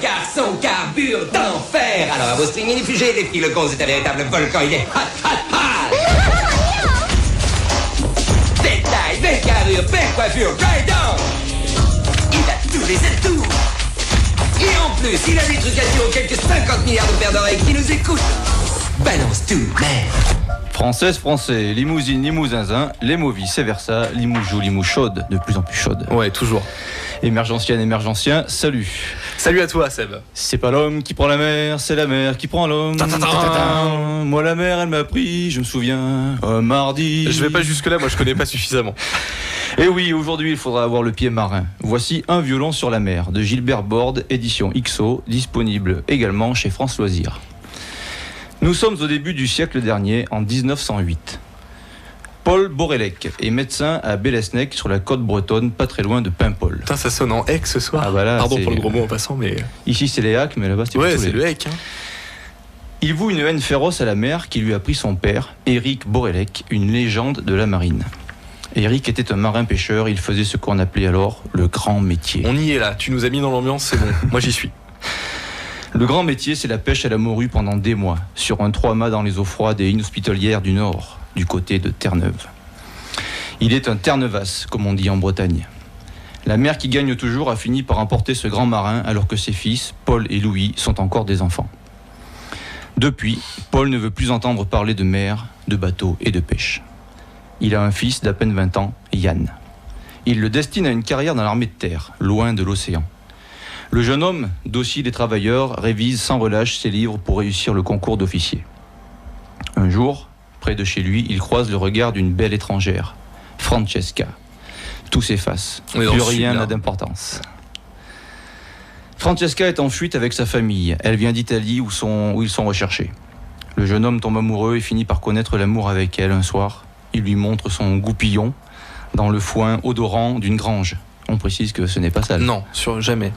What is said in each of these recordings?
garçon carbure d'enfer. Alors à vos strings inifugés, les filles, le con, c'est un véritable volcan. Il est hot, hot, hot. Belle taille, belle carrure, belle coiffure, right on. Il a tous les atouts. Et en plus, il a des trucs à dire aux quelques 50 milliards de paires d'oreilles qui nous écoutent. Balance tout, man. Française, français, limousine, limousinzin, les vice versa, limoujou, limou chaude, de plus en plus chaude. Ouais, toujours. Émergencienne, émergencien, salut. Salut à toi, Seb. C'est pas l'homme qui prend la mer, c'est la mer qui prend l'homme. Moi, la mer, elle m'a pris, je me souviens, un mardi. Je vais pas jusque-là, moi je connais pas suffisamment. Et oui, aujourd'hui, il faudra avoir le pied marin. Voici Un violon sur la mer, de Gilbert Borde, édition XO, disponible également chez France Loisirs. Nous sommes au début du siècle dernier, en 1908. Paul Borelec est médecin à Bélesnec, sur la côte bretonne, pas très loin de Paimpol. Putain, ça sonne en hec ce soir. Ah bah là, pardon c'est... pour le gros mot en passant, mais... Ici, c'est les hacks, mais là-bas, c'est ouais, plutôt c'est les... le hec. Hein. Il voue une haine féroce à la mer qui lui a pris son père, Éric Borelec, une légende de la marine. Éric était un marin-pêcheur, il faisait ce qu'on appelait alors le grand métier. On y est là, tu nous as mis dans l'ambiance, c'est bon. Moi j'y suis. Le grand métier, c'est la pêche à la morue pendant des mois, sur un 3-mâts dans les eaux froides et inhospitalières du Nord, du côté de Terre-Neuve. Il est un Terre-Neuvasse, comme on dit en Bretagne. La mère qui gagne toujours a fini par emporter ce grand marin, alors que ses fils, Paul et Louis, sont encore des enfants. Depuis, Paul ne veut plus entendre parler de mer, de bateau et de pêche. Il a un fils d'à peine 20 ans, Yann. Il le destine à une carrière dans l'armée de terre, loin de l'océan. Le jeune homme, docile et travailleur, révise sans relâche ses livres pour réussir le concours d'officier. Un jour, près de chez lui, il croise le regard d'une belle étrangère, Francesca. Tout s'efface, plus rien n'a d'importance. Francesca est en fuite avec sa famille. Elle vient d'Italie où ils sont recherchés. Le jeune homme tombe amoureux et finit par connaître l'amour avec elle un soir. Il lui montre son goupillon dans le foin odorant d'une grange. On précise que ce n'est pas sale. Non, jamais.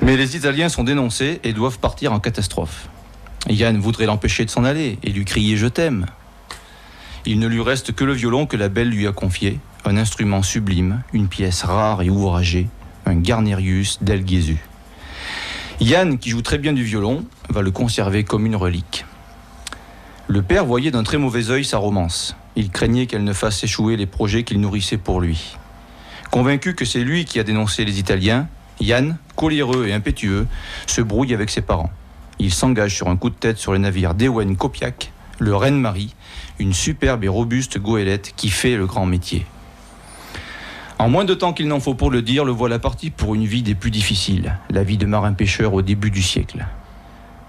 Mais les Italiens sont dénoncés et doivent partir en catastrophe. Yann voudrait l'empêcher de s'en aller et lui crier « Je t'aime ». Il ne lui reste que le violon que la belle lui a confié, un instrument sublime, une pièce rare et ouvragée, un Garnerius del Gesù. Yann, qui joue très bien du violon, va le conserver comme une relique. Le père voyait d'un très mauvais œil sa romance. Il craignait qu'elle ne fasse échouer les projets qu'il nourrissait pour lui. Convaincu que c'est lui qui a dénoncé les Italiens, Yann, coléreux et impétueux, se brouille avec ses parents. Il s'engage sur un coup de tête sur le navire d'Ewen Kopiak, le Reine-Marie, une superbe et robuste goélette qui fait le grand métier. En moins de temps qu'il n'en faut pour le dire, le voilà parti pour une vie des plus difficiles, la vie de marin-pêcheur au début du siècle.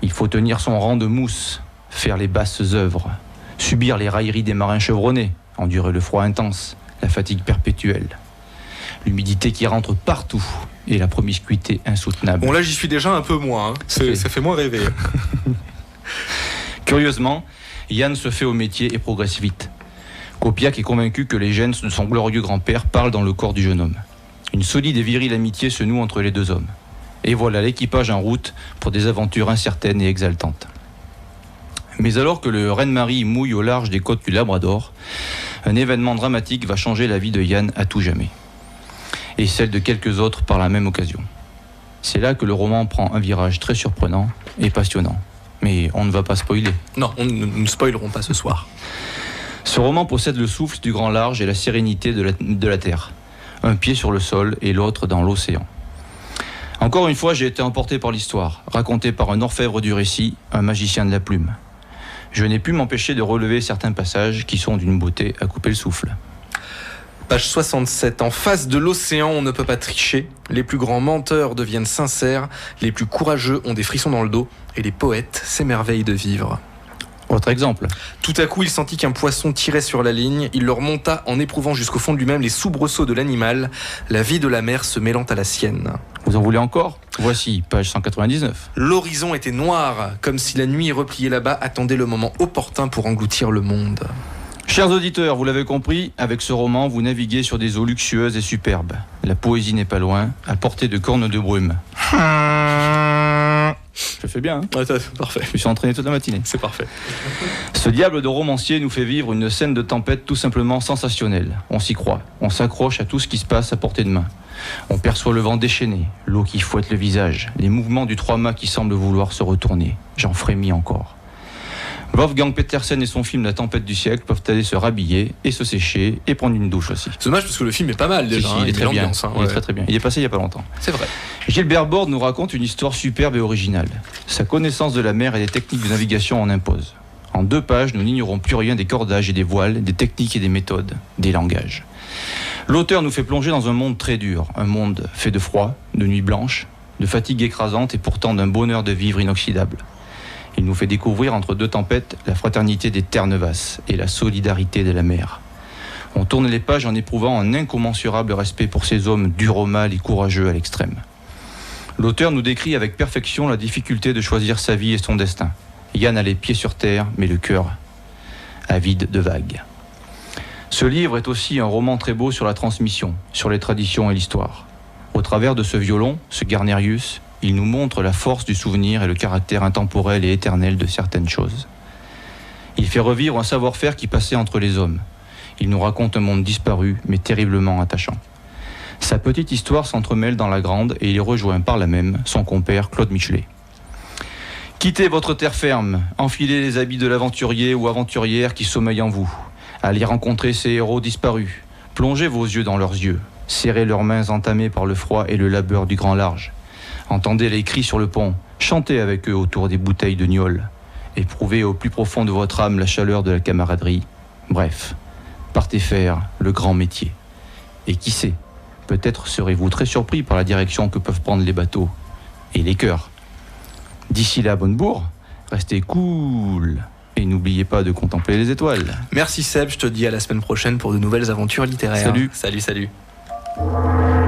Il faut tenir son rang de mousse, faire les basses œuvres, subir les railleries des marins chevronnés, endurer le froid intense, la fatigue perpétuelle, l'humidité qui rentre partout et la promiscuité insoutenable. Bon là j'y suis déjà un peu moins, hein. Ça fait moins rêver. Curieusement, Yann se fait au métier et progresse vite. Kopiak est convaincu que les gènes de son glorieux grand-père parlent dans le corps du jeune homme. Une solide et virile amitié se noue entre les deux hommes. Et voilà l'équipage en route pour des aventures incertaines et exaltantes. Mais alors que le Reine-Marie mouille au large des côtes du Labrador, un événement dramatique va changer la vie de Yann à tout jamais. Et celle de quelques autres par la même occasion. C'est là que le roman prend un virage très surprenant et passionnant. Mais on ne va pas spoiler. Non, nous ne spoilerons pas ce soir. Ce roman possède le souffle du grand large et la sérénité de la terre. Un pied sur le sol et l'autre dans l'océan. Encore une fois, j'ai été emporté par l'histoire, racontée par un orfèvre du récit, un magicien de la plume. Je n'ai pu m'empêcher de relever certains passages qui sont d'une beauté à couper le souffle. Page 67. En face de l'océan, on ne peut pas tricher. Les plus grands menteurs deviennent sincères. Les plus courageux ont des frissons dans le dos. Et les poètes s'émerveillent de vivre. Autre exemple. Tout à coup, il sentit qu'un poisson tirait sur la ligne. Il le remonta en éprouvant jusqu'au fond de lui-même les soubresauts de l'animal, la vie de la mer se mêlant à la sienne. Vous en voulez encore ? Voici, page 199. L'horizon était noir, comme si la nuit repliée là-bas attendait le moment opportun pour engloutir le monde. Chers auditeurs, vous l'avez compris, avec ce roman, vous naviguez sur des eaux luxueuses et superbes. La poésie n'est pas loin, à portée de cornes de brume. Je le fais bien. Hein. Parfait. Je me suis entraîné toute la matinée. C'est parfait. Ce diable de romancier nous fait vivre une scène de tempête tout simplement sensationnelle. On s'y croit, on s'accroche à tout ce qui se passe à portée de main. On perçoit le vent déchaîné, l'eau qui fouette le visage, les mouvements du trois-mâts qui semblent vouloir se retourner. J'en frémis encore. Wolfgang Petersen et son film La tempête du siècle peuvent aller se rhabiller et se sécher et prendre une douche aussi. C'est dommage parce que le film est pas mal déjà. Si, il est très bien. Hein, il est très bien. Il est passé il y a pas longtemps. C'est vrai. Gilbert Borde nous raconte une histoire superbe et originale. Sa connaissance de la mer et des techniques de navigation en impose. En 2 pages, nous n'ignorons plus rien des cordages et des voiles, des techniques et des méthodes, des langages. L'auteur nous fait plonger dans un monde très dur, un monde fait de froid, de nuits blanches, de fatigue écrasante et pourtant d'un bonheur de vivre inoxydable. Il nous fait découvrir entre 2 tempêtes la fraternité des Terre-Neuvas et la solidarité de la mer. On tourne les pages en éprouvant un incommensurable respect pour ces hommes durs au mal et courageux à l'extrême. L'auteur nous décrit avec perfection la difficulté de choisir sa vie et son destin. Yann a les pieds sur terre, mais le cœur avide de vagues. Ce livre est aussi un roman très beau sur la transmission, sur les traditions et l'histoire. Au travers de ce violon, ce Guarnerius, il nous montre la force du souvenir et le caractère intemporel et éternel de certaines choses. Il fait revivre un savoir-faire qui passait entre les hommes. Il nous raconte un monde disparu, mais terriblement attachant. Sa petite histoire s'entremêle dans la grande et il rejoint par là même son compère Claude Michelet. Quittez votre terre ferme, enfilez les habits de l'aventurier ou aventurière qui sommeille en vous. Allez rencontrer ces héros disparus. Plongez vos yeux dans leurs yeux. Serrez leurs mains entamées par le froid et le labeur du grand large. Entendez les cris sur le pont. Chantez avec eux autour des bouteilles de gnôle. Éprouvez au plus profond de votre âme la chaleur de la camaraderie. Bref, partez faire le grand métier. Et qui sait, peut-être serez-vous très surpris par la direction que peuvent prendre les bateaux et les cœurs. D'ici là, bonne bourre, restez cool et n'oubliez pas de contempler les étoiles. Merci Seb, je te dis à la semaine prochaine pour de nouvelles aventures littéraires. Salut. Salut.